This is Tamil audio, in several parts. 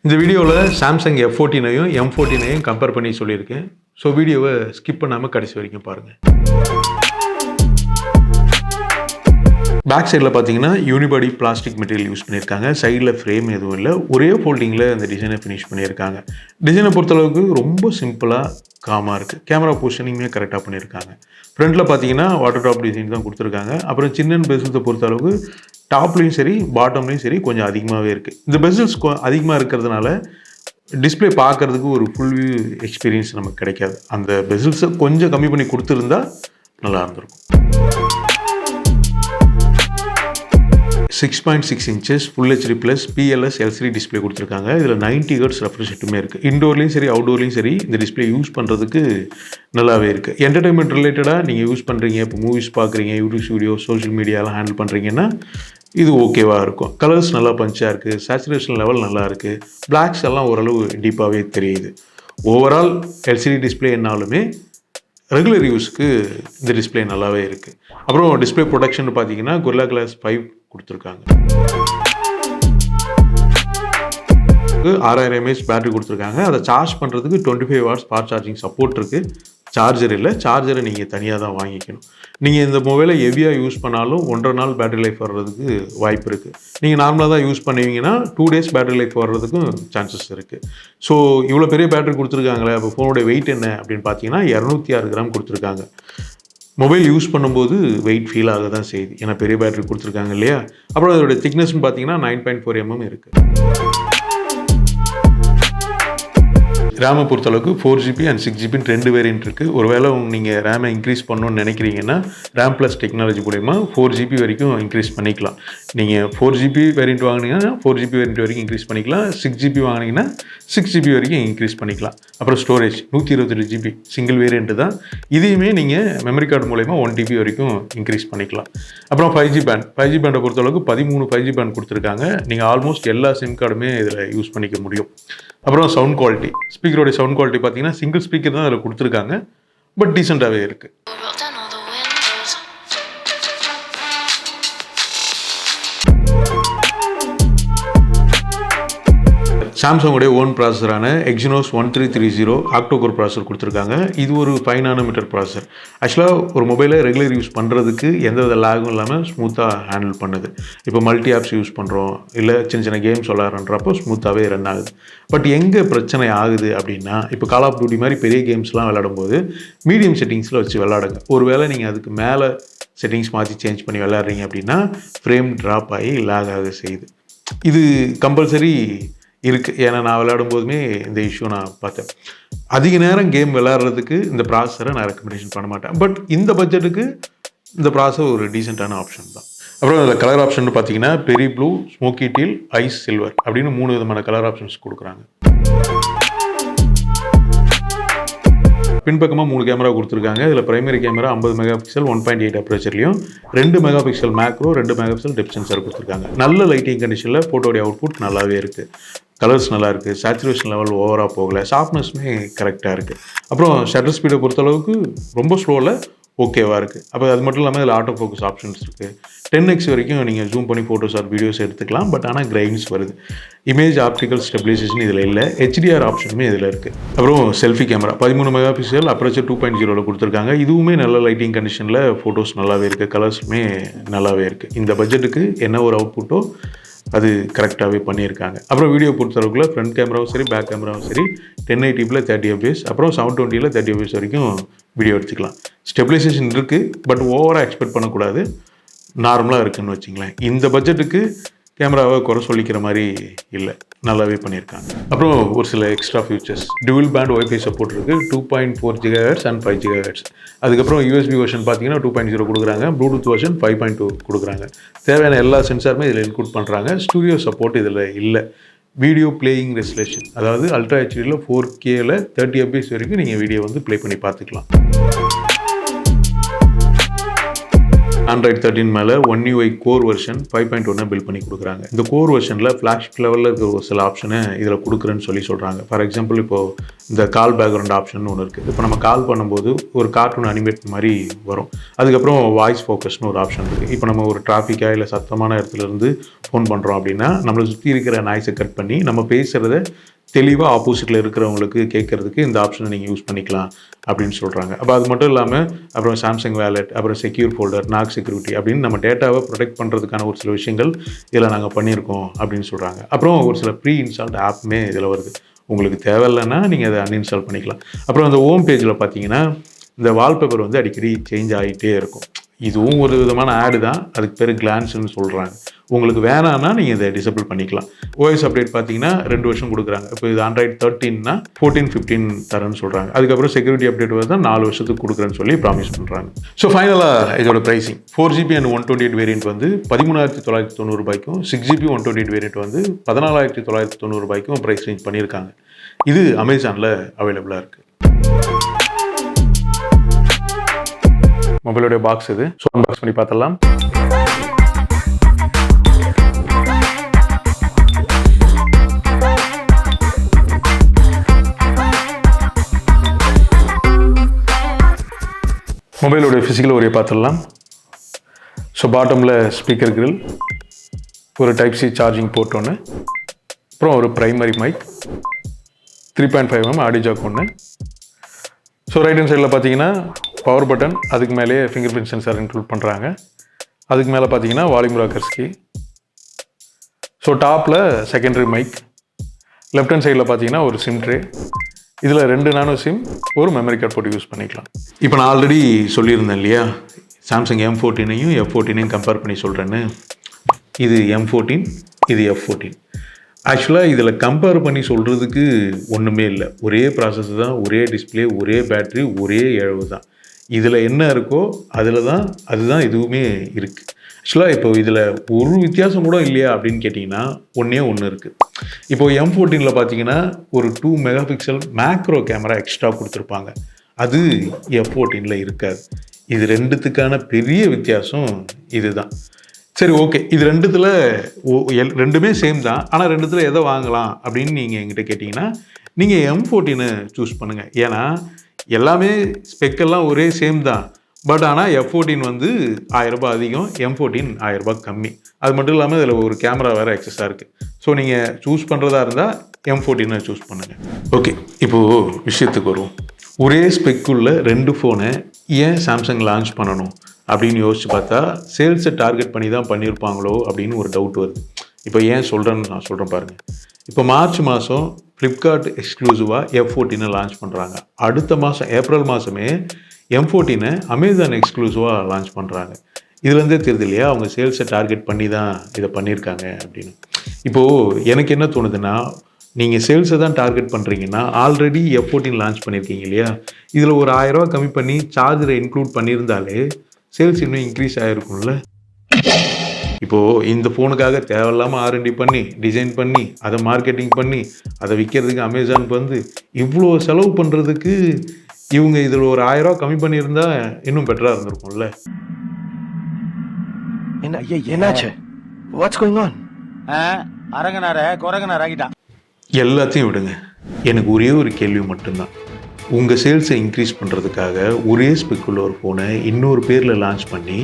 இந்த வீடியோவில் சாம்சங் F14ஐயும் M14ஐயும் கம்பேர் பண்ணி சொல்லியிருக்கேன். ஸோ வீடியோவை ஸ்கிப் பண்ணாமல் கடைசி வரைக்கும் பாருங்கள். பேக் சைடில் பார்த்தீங்கன்னா யூனிபாடி பிளாஸ்டிக் மெட்டீரியல் யூஸ் பண்ணியிருக்காங்க. சைடில் ஃப்ரேம் எதுவும் இல்லை, ஒரே ஃபோல்டிங்கில் அந்த டிசைனை ஃபினிஷ் பண்ணியிருக்காங்க. டிசைனை பொறுத்தளவுக்கு ரொம்ப சிம்பிளாக காமாக இருக்குது. கேமரா பொசிஷனிங்குமே கரெக்டாக பண்ணியிருக்காங்க. ஃப்ரண்ட்டில் பார்த்தீங்கன்னா வாட்டர் டாப் டிசைன் தான் கொடுத்துருக்காங்க. அப்புறம் சின்ன பெசில்ஸை பொறுத்தளவுக்கு டாப்லேயும் சரி பாட்டம்லேயும் சரி கொஞ்சம் அதிகமாகவே இருக்குது. இந்த பெசில்ஸ் அதிகமாக இருக்கிறதுனால டிஸ்பிளே பார்க்குறதுக்கு ஒரு ஃபுல் வியூ எக்ஸ்பீரியன்ஸ் நமக்கு கிடைக்காது. அந்த பெசில்ஸை கொஞ்சம் கம்மி பண்ணி கொடுத்துருந்தா நல்லா இருந்திருக்கும். 6.6 inches full HD plus PLS LCD display கொடுத்துருக்காங்க. இதில் 90 Hz ரெஃப்ரெஷ் ரேட்டுமே இருக்குது. இன்டோர்லேயும் சரி அவுட்டோர்லேயும் சரி இந்த டிஸ்பிளே யூஸ் பண்ணுறதுக்கு நல்லாவே இருக்குது. என்டர்டைன்மெண்ட் ரிலேட்டடாக நீங்கள் யூஸ் பண்ணுறீங்க, இப்போ மூவிஸ் பார்க்குறீங்க, யூடியூப் வீடியோ, சோஷியல் மீடியாலாம் ஹேண்டில் பண்ணுறீங்கன்னா இது ஓகேவாக இருக்கும். கலர்ஸ் நல்லா பஞ்சாக இருக்குது, சேச்சுரேஷன் லெவல் நல்லா இருக்குது, பிளாக்ஸ் எல்லாம் ஓரளவு டீப்பாகவே தெரியுது. ஓவரால் LCD டிஸ்பிளே என்னாலுமே ரெகுலர் யூஸ்க்கு இந்த டிஸ்பிளே நல்லாவே இருக்குது. அப்புறம் டிஸ்பிளே ப்ரொடக்ஷன் பார்த்தீங்கன்னா Gorilla Glass 5 கொடுத்துருக்காங்க. 6000 mAh பேட்டரி கொடுத்துருக்காங்க. அதை சார்ஜ் பண்ணுறதுக்கு 25 watts ஃபாஸ்ட் சார்ஜிங் சப்போர்ட் இருக்குது. சார்ஜர் இல்லை, சார்ஜரை நீங்கள் தனியாக தான் வாங்கிக்கணும். நீங்கள் இந்த மொபைலை ஹெவியாக யூஸ் பண்ணாலும் 1.5 நாள் பேட்டரி லைஃப் வர்றதுக்கு வாய்ப்பு இருக்குது. நீங்கள் நார்மலாக தான் யூஸ் பண்ணுவீங்கன்னா 2 days பேட்டரி லைஃப் வர்றதுக்கும் சான்சஸ் இருக்குது. ஸோ இவ்வளோ பெரிய பேட்டரி கொடுத்துருக்காங்களே, அப்போ ஃபோனோட வெயிட் என்ன அப்படின்னு பார்த்தீங்கன்னா 206 கிராம் கொடுத்துருக்காங்க. மொபைல் யூஸ் பண்ணும்போது வெயிட் ஃபீல் ஆக தான் செய்யுது, ஏன்னா பெரிய பேட்டரி கொடுத்துருக்காங்க இல்லையா. அப்புறம் அதோட திக்னஸ்ன்னு பார்த்தீங்கன்னா 9.4 mm இருக்குது. ரேமை பொறுத்தளவுக்கு 4GB and 6GB ரெண்டு வேரியன்ட் இருக்குது. ஒருவேளை நீங்கள் ரேமை இன்க்ரீஸ் பண்ணணும்னு நினைக்கிறீங்கன்னா ரேம் ப்ளஸ் டெக்னாலஜி மூலமா 4GB வரைக்கும் இன்க்ரீஸ் பண்ணிக்கலாம். நீங்கள் 4GB வேரியன்ட் வாங்கினீங்கன்னா 4GB வேரியன்ட் வரைக்கும் இன்க்ரீஸ் பண்ணிக்கலாம். 6GB வாங்கினீங்கன்னா 6GB வரைக்கும் இன்க்ரீஸ் பண்ணிக்கலாம். அப்புறம் ஸ்டோரேஜ் 128GB சிங்கிள் வேரியன்ட்டு தான். இதையுமே நீங்கள் மெமரி கார்டு மூலமா 1TB வரைக்கும் இன்க்ரீஸ் பண்ணிக்கலாம். அப்புறம் 5G பேண்டை பொறுத்தளவுக்கு 13 5G பேண்ட் கொடுத்துருக்காங்க. நீங்கள் ஆல்மோஸ்ட் எல்லா சிம் கார்டுமே இதில் யூஸ் பண்ணிக்க முடியும். அப்புறம் சவுண்ட் குவாலிட்டி, ஸ்பீக்கரோடைய சவுண்ட் குவாலிட்டி பார்த்தீங்கன்னா சிங்கிள் ஸ்பீக்கர் தான் அதில் கொடுத்துருக்காங்க, பட் டீசெண்டாகவே இருக்குது. சாம்சங்கோடைய ஓன் ப்ராசஸரான Exynos 1330 ஆக்டோகோர் ப்ராசஸர் கொடுத்துருக்காங்க. இது ஒரு 5 nanometer ப்ராசஸர். ஆக்சுவலாக ஒரு மொபைலை ரெகுலர் யூஸ் பண்ணுறதுக்கு எந்தவித லேகும் இல்லாமல் ஸ்மூத்தாக ஹேண்டில் பண்ணுது. இப்போ மல்டி ஆப்ஸ் யூஸ் பண்ணுறோம், இல்லை சின்ன சின்ன கேம்ஸ் விளாட்றன்றப்போ ஸ்மூத்தாகவே ரன் ஆகுது. பட் எங்கே பிரச்சனை ஆகுது அப்படின்னா, இப்போ கால் ஆஃப் டியூட்டி மாதிரி பெரிய கேம்ஸ்லாம் விளையாடும்போது மீடியம் செட்டிங்ஸில் வச்சு விளாடுங்க. ஒருவேளை நீங்கள் அதுக்கு மேலே செட்டிங்ஸ் மாற்றி சேஞ்ச் பண்ணி விளையாடுறீங்க அப்படின்னா ஃப்ரேம் ட்ராப் ஆகி லேக் ஆக செய்யுது. இது கம்பல்சரி இருக்குது. ஏன்னா நான் விளையாடும் போதுமே இந்த இஷ்யூ நான் பார்த்தேன். அதிக நேரம் கேம் விளையாடுறதுக்கு இந்த ப்ராசஸரை நான் ரெக்கமெண்டேஷன் பண்ண மாட்டேன். பட் இந்த பட்ஜெட்டுக்கு இந்த ப்ராசஸர் ஒரு டீசெண்டான ஆப்ஷன் தான். அப்புறம் அதில் கலர் ஆப்ஷன் பார்த்தீங்கன்னா berry blue, smoky teal, ice silver அப்படின்னு 3 விதமான கலர் ஆப்ஷன்ஸ் கொடுக்குறாங்க. பின்பக்கமாக 3 கேமரா கொடுத்துருக்காங்க. இதில் primary camera 50 megapixel 1.8 அப்ரேச்சர்லையும் 2 megapixel macro 2 megapixel depth sensor கொடுத்துருக்காங்க. நல்ல லைட்டிங் கண்டிஷனில் ஃபோட்டோடைய அவுட்புட் நல்லாவே இருக்குது. கலர்ஸ் நல்லா இருக்குது, சேச்சுரேஷன் லெவல் ஓவராக போகலை, ஷார்ப்னஸ்மே கரெக்டாக இருக்குது. அப்புறம் ஷட்டர் ஸ்பீடை பொறுத்தளவுக்கு ரொம்ப ஸ்லோவில் ஓகேவாக இருக்குது. அப்போ அது மட்டும் இல்லாமல் இதில் ஆட்டோ ஃபோக்கஸ் ஆப்ஷன்ஸ் இருக்குது. 10x வரைக்கும் நீங்கள் ஜூம் பண்ணி ஃபோட்டோஸ் ஆர் வீடியோஸ் எடுத்துக்கலாம். பட் ஆனால் கிரைன்ஸ் வருது. இமேஜ் ஆப்டிக்கல் ஸ்டெபிலைசேஷன் இதில் இல்லை. HDR ஆப்ஷனுமே இதில் இருக்குது. அப்புறம் செல்ஃபி கேமரா 13 மெகாபிக்சல் அப்ரேச்சர் 2.0 கொடுத்துருக்காங்க. இதுவுமே நல்ல லைட்டிங் கண்டிஷனில் ஃபோட்டோஸ் நல்லாவே இருக்குது, கலர்ஸுமே நல்லாவே இருக்குது. இந்த பட்ஜெட்டுக்கு என்ன ஒரு அவுட்புட்டோ அது கரெக்டாகவே பண்ணியிருக்காங்க. அப்புறம் வீடியோ பொறுத்தளவுக்குள்ள ஃப்ரண்ட் கேமராவும் சரி பேக் கேமராவும் சரி 1080p 30 fps, அப்புறம் 720 30 fps வரைக்கும் வீடியோ எடுத்துக்கலாம். ஸ்டெபிலைசேஷன் இருக்குது, பட் ஓவராக எக்ஸ்பெக்ட் பண்ணக்கூடாது, நார்மலாக இருக்குதுன்னு வச்சுங்களேன். இந்த பட்ஜெட்டுக்கு கேமராவை குறை சொல்லிக்கிற மாதிரி இல்லை, நல்லாவே பண்ணியிருக்காங்க. அப்புறம் ஒரு சில extra features, dual band WiFi support இருக்குது, 2.4 GHz and 5 GHz. அதுக்கப்புறம் USB வெர்ஷன் பார்த்தீங்கன்னா 2.0 கொடுக்குறாங்க, ப்ளூடூத் வெர்ஷன் 5.2 கொடுக்குறாங்க. தேவையான எல்லா சென்சாருமே இதில் இன்க்ளூட் பண்ணுறாங்க. ஸ்டூடியோ சப்போர்ட் இதில் இல்லை. வீடியோ பிளேயிங் ரெசல்யூஷன், அதாவது அல்ட்ரா ஹெச்டியில் 4Kல 30 fps வரைக்கும் நீங்கள் வீடியோ வந்து ப்ளே பண்ணி பார்த்துக்கலாம். Android 13 மேலே One UI core version 5.1 build பண்ணி கொடுக்குறாங்க. இந்த கோர் வெர்ஷனில் ஃப்ளாக்ஷிப் லெவலில் இருக்கிற ஒரு சில ஆப்ஷனை இதில் கொடுக்குறேன்னு சொல்கிறாங்க. ஃபார் எக்ஸாம்பிள் இப்போது இந்த கால் பேக்ரவுண்ட் ஆப்ஷன் ஒன்று இருக்குது. இப்போ நம்ம கால் பண்ணும்போது ஒரு கார்ட்டூன் அனிமேட் மாதிரி வரும். அதுக்கப்புறம் வாய்ஸ் ஃபோக்கஸ்னு ஒரு ஆப்ஷன் இருக்குது. இப்போ நம்ம ஒரு டிராஃபிக்காக இல்லை சத்தமான இடத்துலேருந்து ஃபோன் பண்ணுறோம் அப்படின்னா நம்மளை சுற்றி இருக்கிற நாய்ஸை கட் பண்ணி நம்ம பேசுகிறத தெளிவாக ஆப்போசிட்டில் இருக்கிறவங்களுக்கு கேட்குறதுக்கு இந்த ஆப்ஷனை நீங்கள் யூஸ் பண்ணிக்கலாம் அப்படின்னு சொல்கிறாங்க. அப்போ அது மட்டும் இல்லாமல் அப்புறம் சாம்சங் வேலெட், அப்புறம் செக்யூர் ஃபோல்டர், நாக் செக்யூரிட்டி அப்படின்னு நம்ம டேட்டாவை ப்ரொடெக்ட் பண்ணுறதுக்கான ஒரு சில விஷயங்கள் இதில் நாங்கள் பண்ணியிருக்கோம் அப்படின்னு சொல்கிறாங்க. அப்புறம் ஒரு சில ப்ரீ இன்ஸ்டால்டு ஆப்புமே இதில் வருது. உங்களுக்கு தேவையில்லைன்னா நீங்கள் அதை அன்இன்ஸ்டால் பண்ணிக்கலாம். அப்புறம் அந்த ஹோம் பேஜில் பார்த்தீங்கன்னா இந்த வால்பேப்பர் வந்து அடிக்கடி சேஞ்ச் ஆகிட்டே இருக்கும். இதுவும் ஒரு விதமான ஆடு தான். அதுக்கு பேர் கிளான்ஸ்னு சொல்கிறாங்க. உங்களுக்கு வேணான்னா நீங்கள் இதை டிசபிள் பண்ணிக்கலாம். ஓஎஸ் அப்டேட் பார்த்தீங்கன்னா 2 வருஷம் கொடுக்குறாங்க. இப்போ இது Android 13னா 14, 15 தரேன்னு சொல்கிறாங்க. அதுக்கப்புறம் செக்யூரிட்டி அப்டேட் வருது 4 வருஷத்துக்கு கொடுக்குறேன்னு சொல்லி ப்ராமிஸ் பண்ணுறாங்க. ஸோ ஃபைனலாக இதோட ப்ரைஸிங் 4GB and 128 வேரியன்ட் வந்து 13,990 ரூபாய்க்கும், 6GB 128 வேரியன்ட் வந்து 14,990 ரூபாய்க்கும் ப்ரைஸ் ரேஞ்ச் பண்ணியிருக்காங்க. இது அமேசானில் அவைலபிளாக இருக்குது. மொபைலோடைய பாக்ஸ் இது. ஸோ அன்பாக்ஸ் பண்ணி பார்த்தலாம். மொபைலோடைய ஃபிசிக்கல் ஒரே பார்த்துடலாம். ஸோ பாட்டமில் ஸ்பீக்கர் கிரில், ஒரு டைப்-C சார்ஜிங் போர்ட் ஒன்று, அப்புறம் ஒரு primary mic, 3.5mm audio jack ஒன்று. ஸோ ரைட் ஹேண்ட் சைடில் பார்த்தீங்கன்னா பவர் பட்டன், அதுக்கு மேலேயே ஃபிங்கர் பிரிண்ட் சென்சார் இன்க்ளூட் பண்ணுறாங்க. அதுக்கு மேலே பார்த்தீங்கன்னா வால்யூம் ராக்கர்ஸ் கீ. ஸோ டாப்பில் செகண்டரி மைக், லெஃப்ட் ஹேண்ட் சைடில் பார்த்தீங்கன்னா ஒரு சிம் ட்ரே. இதில் 2 நானோ சிம், ஒரு மெமரி கார்டு போட்டு யூஸ் பண்ணிக்கலாம். இப்போ நான் ஆல்ரெடி சொல்லியிருந்தேன் இல்லையா, சாம்சங் M14ஐயும் F14ஐயும் கம்பேர் பண்ணி சொல்கிறேன்னு. இது M14, இது F14. ஆக்சுவலாக இதில் கம்பேர் பண்ணி சொல்கிறதுக்கு ஒன்றுமே இல்லை. ஒரே ப்ராசஸ் தான், ஒரே டிஸ்பிளே, ஒரே பேட்ரி, ஒரே இழவு தான். இதில் என்ன இருக்கோ அதுதான் எதுவுமே இருக்குது. ஆக்சுவலாக இப்போ இதில் ஒரு வித்தியாசம் கூட இல்லையா அப்படின்னு கேட்டிங்கன்னா ஒன்று இருக்குது. இப்போது M14ல் பார்த்தீங்கன்னா ஒரு 2 மெகாபிக்சல் மேக்ரோ கேமரா எக்ஸ்ட்ரா கொடுத்துருப்பாங்க. அது F14ல் இருக்காது. இது ரெண்டுத்துக்கான பெரிய வித்தியாசம் இதுதான். சரி, ஓகே, இது ரெண்டுமே சேம் தான். ஆனால் ரெண்டுத்தில் எதை வாங்கலாம் அப்படின்னு நீங்கள் என்கிட்ட கேட்டிங்கன்னா நீங்கள் M14 சூஸ் பண்ணுங்கள். ஏன்னா எல்லாமே ஸ்பெக்கெல்லாம் ஒரே சேம் தான். பட் ஆனால் F14 வந்து 1000 ரூபாய் அதிகம், M14 1000 ரூபாய் கம்மி. அது மட்டும் இல்லாமல் இதில் ஒரு கேமரா வேறு எக்ஸஸாக இருக்குது. ஸோ நீங்கள் சூஸ் பண்ணுறதா இருந்தால் M14 சூஸ் பண்ணுங்கள். ஓகே, இப்போது விஷயத்துக்கு வருவோம். ஒரே ஸ்பெக்குள்ள 2 ஃபோனை ஏன் சாம்சங் லான்ச் பண்ணணும் அப்படின்னு யோசிச்சு பார்த்தா சேல்ஸை டார்கெட் பண்ணி தான் பண்ணியிருப்பாங்களோ அப்படின்னு ஒரு டவுட் வருது. இப்போ ஏன் சொல்கிறேன்னு நான் சொல்கிறேன் பாருங்கள். இப்போ மார்ச் மாதம் ஃப்ளிப்கார்ட் எக்ஸ்க்ளூசிவாக F14 லான்ச் பண்ணுறாங்க. அடுத்த மாதம் ஏப்ரல் மாதமே M14 அமேசான் எக்ஸ்க்ளூசிவாக லான்ச் பண்ணுறாங்க. இதுலேருந்தே தெரியுது இல்லையா அவங்க சேல்ஸை டார்கெட் பண்ணி தான் இதை பண்ணியிருக்காங்க அப்படின்னு. இப்போது எனக்கு என்ன தோணுதுன்னா, நீங்கள் சேல்ஸை தான் டார்கெட் பண்ணுறீங்கன்னா ஆல்ரெடி F14 லான்ச் பண்ணியிருக்கீங்க இல்லையா, இதில் ஒரு 1000 ரூபா கம்மி பண்ணி சார்ஜரை இன்க்ளூட் பண்ணியிருந்தாலே சேல்ஸ் இன்னும் இன்க்ரீஸ் ஆகிருக்கும்ல. இப்போது இந்த ஃபோனுக்காக தேவையில்லாமல் R&D பண்ணி டிசைன் பண்ணி அதை மார்க்கெட்டிங் பண்ணி அதை விற்கிறதுக்கு அமேசானுக்கு வந்து இவ்வளோ செலவு பண்ணுறதுக்கு இவங்க இதில் ஒரு 1000 ரூபா கம்மி பண்ணியிருந்தா இன்னும் பெட்டராக இருந்திருக்கும்ல. என்னாச்சு? What's going on? எல்லாத்தையும் விடுங்க. எனக்கு ஒரே ஒரு கேள்வி மட்டும்தான். உங்கள் சேல்ஸை இன்க்ரீஸ் பண்ணுறதுக்காக ஒரே ஸ்பெக்குள்ள ஒரு ஃபோனை இன்னொரு பேரில் லான்ச் பண்ணி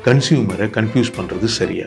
கன்சியூமரை கன்ஃபியூஸ் பண்ணுறது சரியா?